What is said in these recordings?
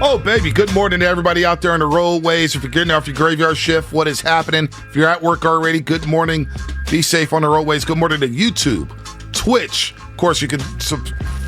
Oh, baby, good morning to everybody out there on the roadways. If you're getting off your graveyard shift, what is happening? If you're at work already, good morning. Be safe on the roadways. Good morning to YouTube, Twitch. Of course, you can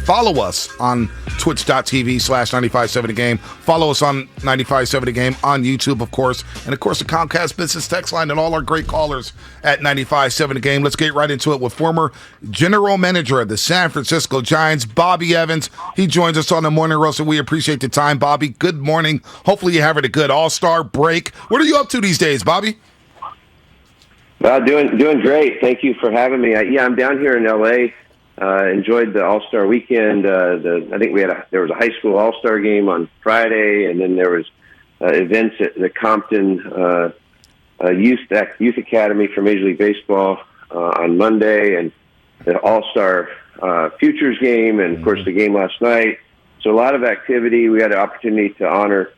follow us on twitch.tv/957 The Game. Follow us on 957 The Game on YouTube, of course. And, of course, the Comcast Business Text Line and all our great callers at 957 The Game. Let's get right into it with former general manager of the San Francisco Giants, Bobby Evans. He joins us on the Morning Roast, and we appreciate the time, Bobby. Good morning. Hopefully you're having a good All-Star break. What are you up to these days, Bobby? Well, doing great. Thank you for having me. I'm down here in L.A., enjoyed the All-Star weekend. I think there was a high school All-Star game on Friday, and then there was events at the Compton Youth Academy for Major League Baseball on Monday, and the All-Star Futures game, and of course the game last night. So a lot of activity. We had an opportunity to honor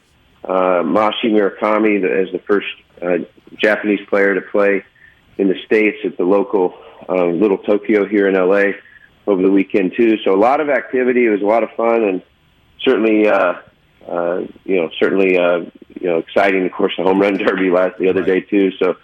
Masashi Murakami as the first Japanese player to play in the States at the local Little Tokyo here in LA over the weekend too. So a lot of activity. It was a lot of fun, and certainly exciting. Of course, the home run derby the other day too. So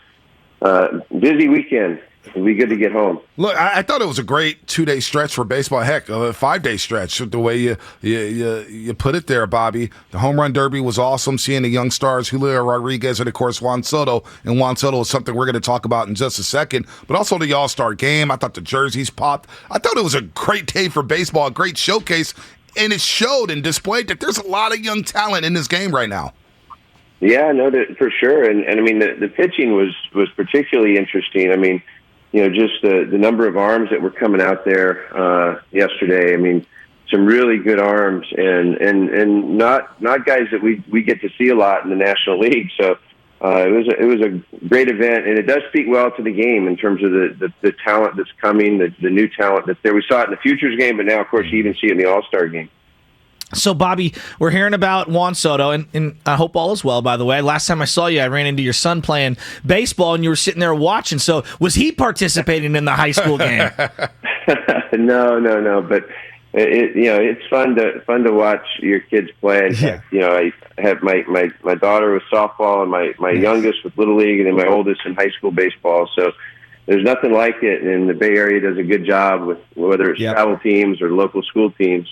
busy weekend. It'll be good to get home. Look, I thought it was a great 2-day stretch for baseball. Heck, a 5-day stretch, the way you put it there, Bobby. The home run derby was awesome, seeing the young stars, Julio Rodriguez and, of course, Juan Soto. And Juan Soto is something we're going to talk about in just a second. But also the All-Star game. I thought the jerseys popped. I thought it was a great day for baseball, a great showcase. And it showed and displayed that there's a lot of young talent in this game right now. Yeah, no, for sure. And I mean, the pitching was particularly interesting. I mean, just the number of arms that were coming out there yesterday. I mean, some really good arms, and not guys that we get to see a lot in the National League. So it was a great event, and it does speak well to the game in terms of the talent that's coming, the new talent that's there. We saw it in the Futures game, but now, of course, you even see it in the All-Star game. So, Bobby, we're hearing about Juan Soto, and I hope all is well, by the way. Last time I saw you, I ran into your son playing baseball, and you were sitting there watching. So, was he participating in the high school game? No. But it's fun to watch your kids play. Yeah. I have my daughter with softball, and my youngest with Little League, and then my oldest in high school baseball. So, there's nothing like it, and the Bay Area does a good job with whether it's travel teams or local school teams.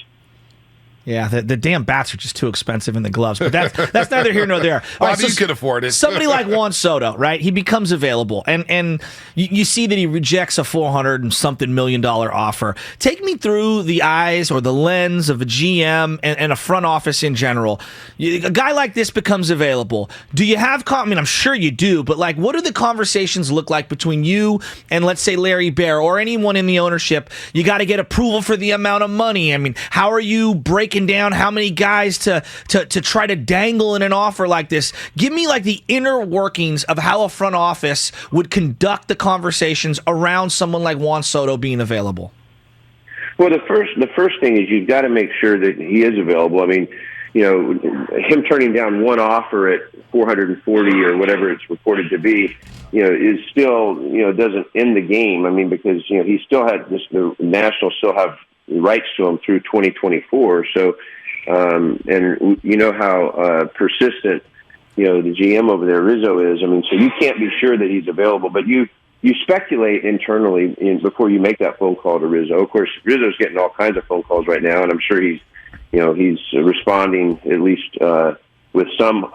Yeah, the damn bats are just too expensive in the gloves, but that's neither here nor there. All right, so you can afford it. Somebody like Juan Soto, right? He becomes available, and you see that he rejects a $400-something million offer. Take me through the eyes or the lens of a GM and a front office in general. A guy like this becomes available. Do you have? I mean, I'm sure you do, but like, what do the conversations look like between you and, let's say, Larry Baer or anyone in the ownership? You got to get approval for the amount of money. I mean, how are you breaking down how many guys to try to dangle in an offer like this? Give me like the inner workings of how a front office would conduct the conversations around someone like Juan Soto being available. Well, the first thing is you've got to make sure that he is available. I mean, him turning down one offer at 440 or whatever it's reported to be, is still, doesn't end the game. I mean, because, he still had the Nationals still have rights to him through 2024. So, and you know how persistent, the GM over there, Rizzo, is. I mean, so you can't be sure that he's available, but you speculate internally before you make that phone call to Rizzo. Of course, Rizzo's getting all kinds of phone calls right now, and I'm sure he's responding at least with some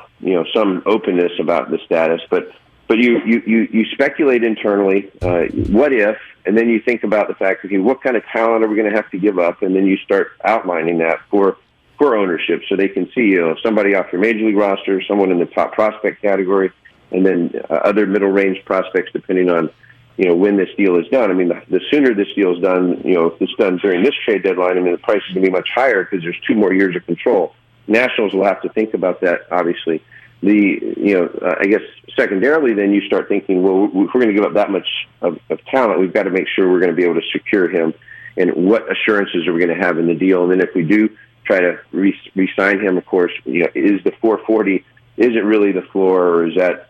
openness about the status. But you speculate internally, what if, and then you think about the fact, okay, what kind of talent are we going to have to give up? And then you start outlining that for ownership so they can see, somebody off your major league roster, someone in the top prospect category, and then other middle range prospects depending on, when this deal is done. I mean, the sooner this deal is done, if it's done during this trade deadline, I mean, the price is going to be much higher because there's 2 more years of control. Nationals will have to think about that, obviously. I guess secondarily, then you start thinking, well, if we're going to give up that much of talent, we've got to make sure we're going to be able to secure him. And what assurances are we going to have in the deal? And then if we do try to re-sign him, of course, is the 440, is it really the floor, or is that,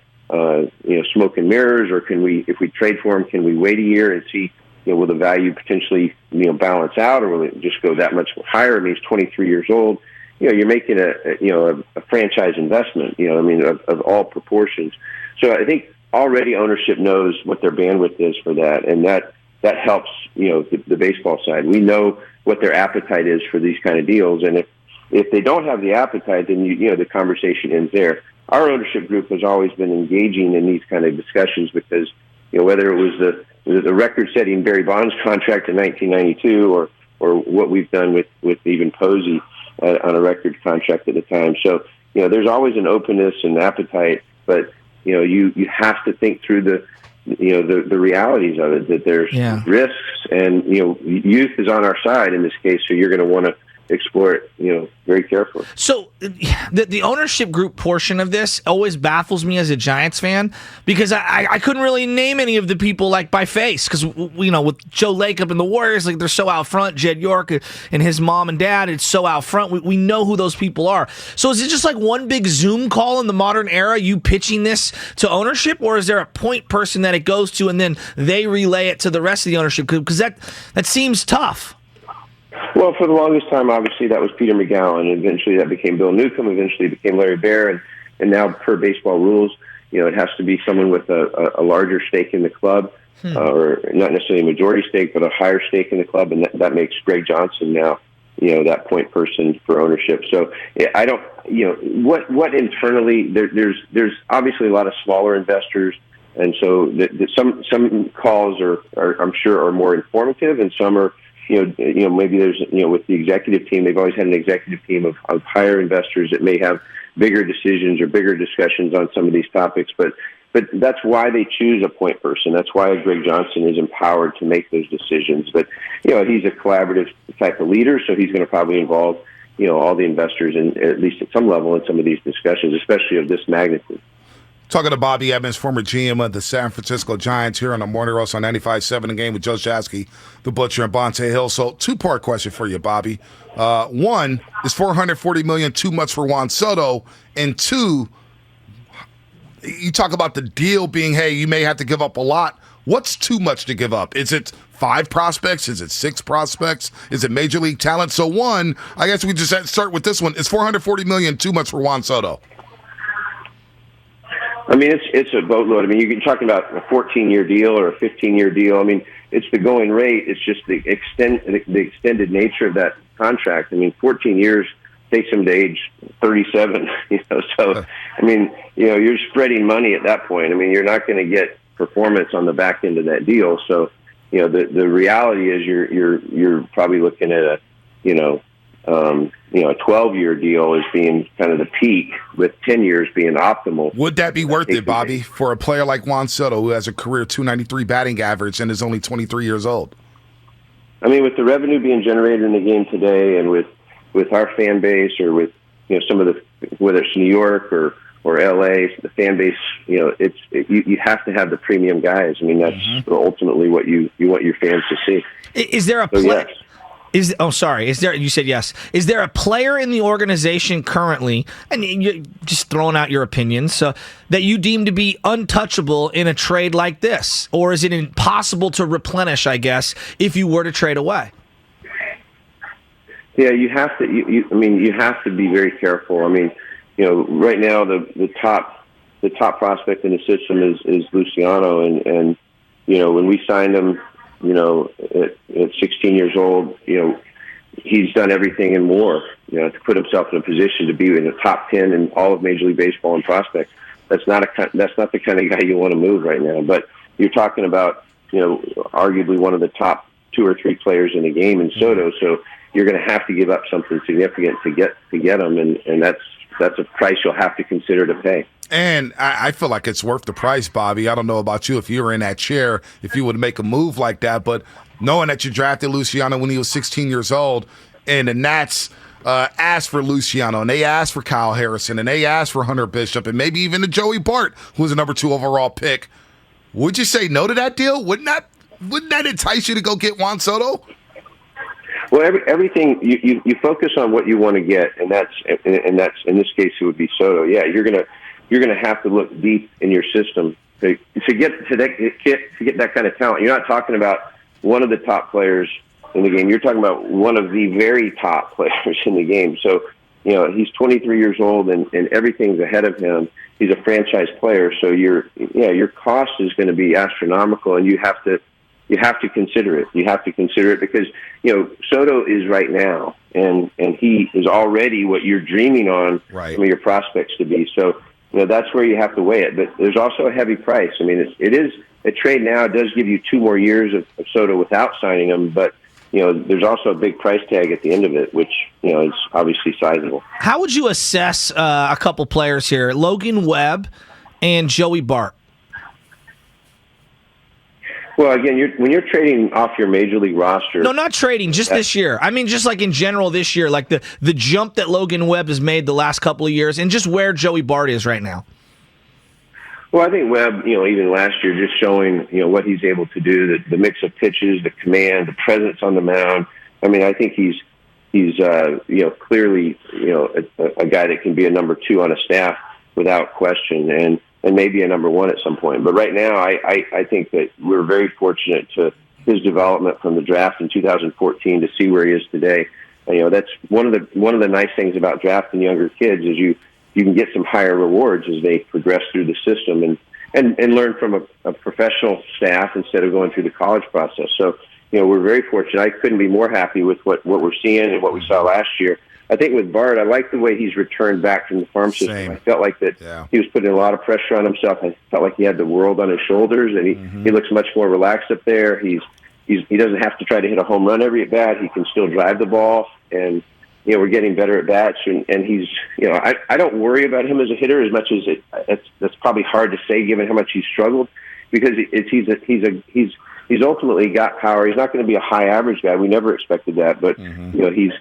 smoke and mirrors? Or can we, if we trade for him, can we wait a year and see, will the value potentially, balance out, or will it just go that much higher? I mean, he's 23 years old. you're making a franchise investment. I mean, of all proportions. So I think already ownership knows what their bandwidth is for that, and that helps. The baseball side. We know what their appetite is for these kind of deals, and if they don't have the appetite, then the conversation ends there. Our ownership group has always been engaging in these kind of discussions because whether it was the record-setting Barry Bonds contract in 1992 or what we've done with even Posey on a record contract at the time. So there's always an openness and appetite, but you have to think through the realities of it, that there's risks, and youth is on our side in this case, so you're going to want to explore it, very carefully. So the ownership group portion of this always baffles me as a Giants fan, because I couldn't really name any of the people like by face, because with Joe Lacob and the Warriors, like they're so out front. Jed York and his mom and dad, it's so out front. We know who those people are. So is it just like one big Zoom call in the modern era, you pitching this to ownership, or is there a point person that it goes to and then they relay it to the rest of the ownership group? Because that seems tough. Well, for the longest time, obviously, that was Peter McGowan. Eventually, that became Bill Newcomb. Eventually, it became Larry Baer. And now, per baseball rules, it has to be someone with a larger stake in the club, or not necessarily a majority stake, but a higher stake in the club. And that makes Greg Johnson now, that point person for ownership. So I don't, what internally, there's obviously a lot of smaller investors. And so some calls are, I'm sure, are more informative, and some are, maybe there's, with the executive team, they've always had an executive team of higher investors that may have bigger decisions or bigger discussions on some of these topics. But that's why they choose a point person. That's why Greg Johnson is empowered to make those decisions. But, he's a collaborative type of leader, so he's going to probably involve, all the investors in, at least at some level, in some of these discussions, especially of this magnitude. Talking to Bobby Evans, former GM of the San Francisco Giants, here on the Morning Roast on 95.7 The Game with Joe Shasky, the Butcher, and Bonta Hill. So, two-part question for you, Bobby. One, is $440 million too much for Juan Soto? And two, you talk about the deal being, hey, you may have to give up a lot. What's too much to give up? Is it 5 prospects? Is it 6 prospects? Is it major league talent? So, one, I guess we just start with this one. Is $440 million too much for Juan Soto? I mean, it's a boatload. I mean, you're talking about a 14-year deal or a 15-year deal. I mean, it's the going rate. It's just the extended nature of that contract. I mean, 14 years takes him to age 37. So I mean, you're spreading money at that point. I mean, you're not going to get performance on the back end of that deal. So the reality is you're probably looking at a 12-year deal as being kind of the peak, with 10 years being optimal. Would that be worth it, Bobby, for a player like Juan Soto, who has a career .293 batting average and is only 23 years old? I mean, with the revenue being generated in the game today, and with our fan base, or with some of the, whether it's New York or LA, the fan base, you have to have the premium guys. I mean, that's ultimately what you want your fans to see. Is there a yes. You said yes. Is there a player in the organization currently, and you're just throwing out your opinions, that you deem to be untouchable in a trade like this? Or is it impossible to replenish, I guess, if you were to trade away? Yeah, you have to. You have to be very careful. I mean, right now the top prospect in the system is Luciano, and when we signed him, at 16 years old, he's done everything and more, to put himself in a position to be in the top 10 in all of Major League Baseball and prospects. That's not the kind of guy you want to move right now. But you're talking about, arguably one of the top 2 or 3 players in the game in Soto. So you're going to have to give up something significant to get him, and that's a price you'll have to consider to pay. And I feel like it's worth the price, Bobby. I don't know about you, if you were in that chair, if you would make a move like that. But knowing that you drafted Luciano when he was 16 years old, and the Nats asked for Luciano, and they asked for Kyle Harrison, and they asked for Hunter Bishop, and maybe even the Joey Bart, who was a number 2 overall pick, would you say no to that deal? Wouldn't that entice you to go get Juan Soto? Well, everything you focus on what you want to get, and that's in this case it would be Soto. Yeah, you're gonna have to look deep in your system to get that kind of talent. You're not talking about one of the top players in the game. You're talking about one of the very top players in the game. So he's 23 years old and everything's ahead of him. He's a franchise player, so your cost is going to be astronomical, and you have to consider it. You have to consider it because Soto is right now, and he is already what you're dreaming on right. some of your prospects to be. So that's where you have to weigh it. But there's also a heavy price. I mean, it is a trade now. It does give you 2 more years of Soto without signing him, but there's also a big price tag at the end of it, which is obviously sizable. How would you assess a couple players here, Logan Webb and Joey Bart? Well, again, when you're trading off your major league roster. No, not trading, just this year. I mean, just like in general this year, like the jump that Logan Webb has made the last couple of years, and just where Joey Bart is right now. Well, I think Webb, even last year, just showing, what he's able to do, the mix of pitches, the command, the presence on the mound. I mean, I think he's clearly, a guy that can be a number 2 on a staff without question, and maybe a number 1 at some point. But right now, I think that we're very fortunate to his development from the draft in 2014 to see where he is today. That's one of the nice things about drafting younger kids is you can get some higher rewards as they progress through the system and learn from a professional staff instead of going through the college process. So, we're very fortunate. I couldn't be more happy with what we're seeing and what we saw last year. I think with Bart, I like the way he's returned back from the farm system. Same. I felt like that He was putting a lot of pressure on himself. I felt like he had the world on his shoulders, and he looks much more relaxed up there. He doesn't have to try to hit a home run every at bat. He can still drive the ball, and we're getting better at bats, and he's, I don't worry about him as a hitter as much as that's probably hard to say given how much he's struggled, because he's ultimately got power. He's not going to be a high average guy. We never expected that, but he's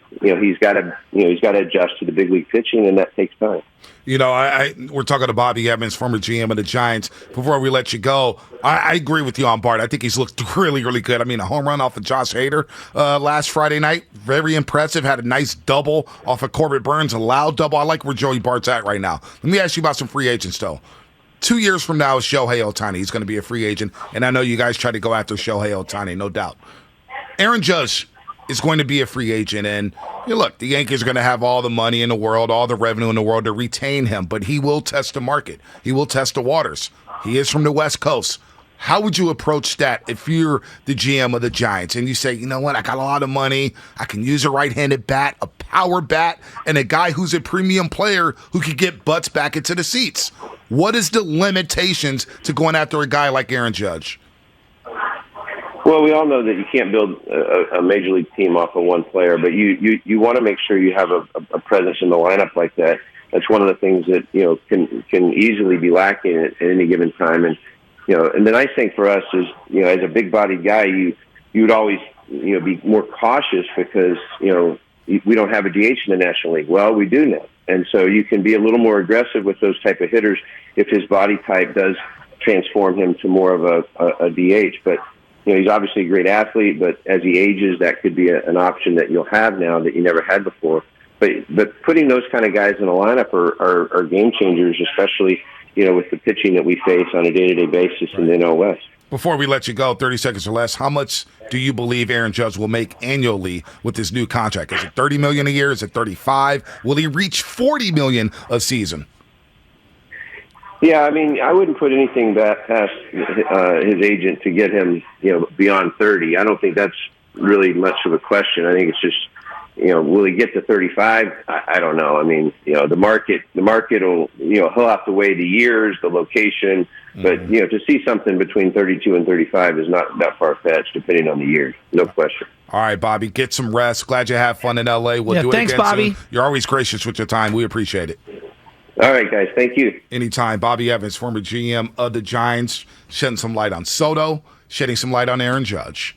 got to adjust to the big league pitching, and that takes time. We're talking to Bobby Evans, former GM of the Giants. Before we let you go, I agree with you on Bart. I think he's looked really, really good. I mean, a home run off of Josh Hader last Friday night, very impressive. Had a nice double off of Corbett Burns, a loud double. I like where Joey Bart's at right now. Let me ask you about some free agents, though. 2 years from now is Shohei Ohtani. He's going to be a free agent, and I know you guys try to go after Shohei Ohtani, no doubt. Aaron Judge is going to be a free agent, and look, the Yankees are going to have all the money in the world, all the revenue in the world to retain him, but he will test the market. He will test the waters. He is from the West Coast. How would you approach that if you're the GM of the Giants and you say, you know what, I got a lot of money, I can use a right-handed bat, a power bat, and a guy who's a premium player who can get butts back into the seats? What is the limitations to going after a guy like Aaron Judge? Well, we all know that you can't build a major league team off of one player, but you want to make sure you have a presence in the lineup like that. That's one of the things that can easily be lacking at any given time. And and the nice thing for us is as a big bodied guy, you would always be more cautious because we don't have a DH in the National League. Well, we do now, and so you can be a little more aggressive with those type of hitters if his body type does transform him to more of a DH. But he's obviously a great athlete, but as he ages, that could be an option that you'll have now that you never had before. But putting those kind of guys in a lineup are game changers, especially with the pitching that we face on a day-to-day basis in the NL West. Before we let you go, 30 seconds or less, how much do you believe Aaron Judge will make annually with this new contract? Is it $30 million a year? Is it $35? Will he reach $40 million a season? Yeah, I mean, I wouldn't put anything past his agent to get him, beyond 30. I don't think that's really much of a question. I think it's just, will he get to 35? I don't know. I mean, the market will, he'll have to weigh the years, the location, but to see something between 32 and 35 is not that far-fetched, depending on the year. No question. All right, Bobby, get some rest. Glad you have fun in L.A. We'll do it thanks, again Bobby. soon. You're always gracious with your time. We appreciate it. All right, guys. Thank you. Anytime. Bobby Evans, former GM of the Giants, shedding some light on Soto, shedding some light on Aaron Judge.